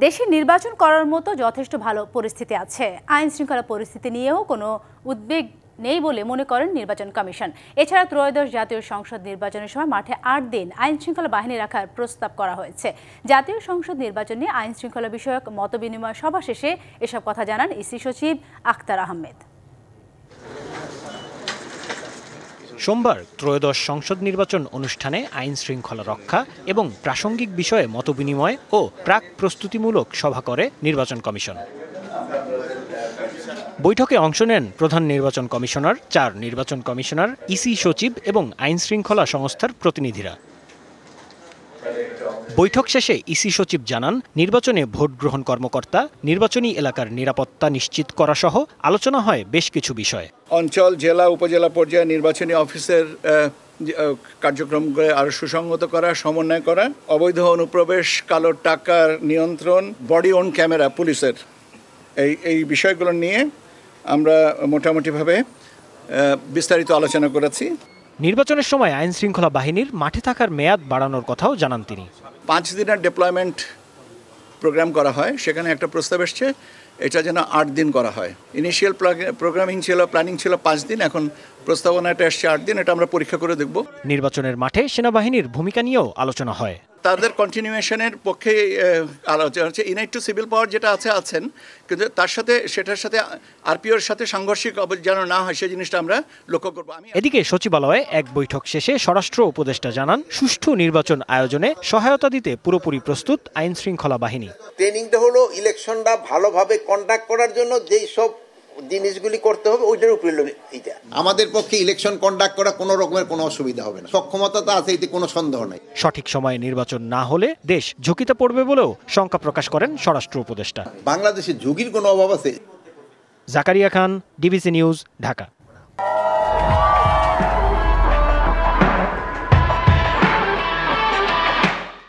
দেশে নির্বাচন করার মতো যথেষ্ট ভালো পরিস্থিতি আছে। আইন শৃঙ্খলা পরিস্থিতি নিয়েও কোনো উদ্বেগ নেই বলে মনে করেন নির্বাচন কমিশন। এছাড়া ত্রয়োদশ জাতীয় সংসদ নির্বাচনের সময় মাঠে ৮ দিন আইন শৃঙ্খলা বাহিনী রাখার প্রস্তাব করা হয়েছে। জাতীয় সংসদ নির্বাচন নিয়ে আইন শৃঙ্খলা বিষয়ক মতবিনিময় সভা শেষে এসব কথা জানান ইসি সচিব আখতার আহমেদ। সোমবার ত্রয়োদশ সংসদ নির্বাচন অনুষ্ঠানে আইন শৃঙ্খলা রক্ষা এবং প্রাসঙ্গিক বিষয়ে মতবিনিময় ও প্রাক প্রস্তুতিমূলক সভা করে নির্বাচন কমিশন। বৈঠকে অংশ নেন প্রধান নির্বাচন কমিশনার, ৪ নির্বাচন কমিশনার, ইসি সচিব এবং আইন শৃঙ্খলা সংস্থার প্রতিনিধিরা। বৈঠক শেষে ইসি সচিব জানান, নির্বাচনে ভোট গ্রহণ কর্মকর্তা, নির্বাচনী এলাকার নিরাপত্তা নিশ্চিত করা সহ আলোচনা হয় বেশ কিছু বিষয়। অঞ্চল, জেলা, উপজেলা পর্যায়ে নির্বাচনী অফিসের কার্যক্রমগুলো আরো সুসংহত করা, সমন্বয় করা, অবৈধ অনুপ্রবেশ, কালো টাকার নিয়ন্ত্রণ, বডি অন ক্যামেরা পুলিশের, এই বিষয়গুলো নিয়ে আমরা মোটামুটিভাবে বিস্তারিত আলোচনা করেছি। নির্বাচনের সময় আইন শৃঙ্খলা বাহিনীর মাঠে থাকার মেয়াদ বাড়ানোর কথাও জানান তিনি। 5 দিনের ডেপ্লয়মেন্ট প্রোগ্রাম করা হয়, সেখানে একটা প্রস্তাব এসছে এটা যেন 8 দিন করা হয়। ইনিশিয়াল প্ল্যানিং ছিল 5 দিন, এখন প্রস্তাবনাটা এসছে 8 দিন। এটা আমরা পরীক্ষা করে দেখব। নির্বাচনের মাঠে সেনাবাহিনীর ভূমিকা নিয়েও আলোচনা হয়। তাদের কন্টিনিউয়েশনের পক্ষে আলোচনা হচ্ছে। ইনাইট টু সিভিল পাওয়ার যেটা আছেন, কিন্তু সেটার সাথে আরপিওর সাথে সাংঘর্ষিক যেন না হয় সেই জিনিসটা আমরা লক্ষ্য করব। এদিকে সচিবালয়ে এক বৈঠক শেষে স্বরাষ্ট্র উপদেষ্টা জানান, সুষ্ঠু নির্বাচন আয়োজনে সহায়তা দিতে পুরোপুরি প্রস্তুত আইন শৃঙ্খলা বাহিনী। ট্রেনিংটা হলো ইলেকশনটা ভালোভাবে কন্ডাক্ট করার জন্য যেই সব জিনিসগুলি করতে হবে ওইটার উপরে এইটা। আমাদের পক্ষে ইলেকশন কন্ডাক্ট করা কোনো রকমের কোনো অসুবিধা হবে না, সক্ষমতা তো আছে, এতে কোনো সন্দেহ নাই। সঠিক সময়ে নির্বাচন না হলে দেশ ঝুঁকিতে পড়বে বলেও শঙ্কা প্রকাশ করেন স্বরাষ্ট্র উপদেষ্টা। বাংলাদেশে ঝুঁকির কোনো অভাব আছে? জাকারিয়া খান, ডিবিসি নিউজ, ঢাকা।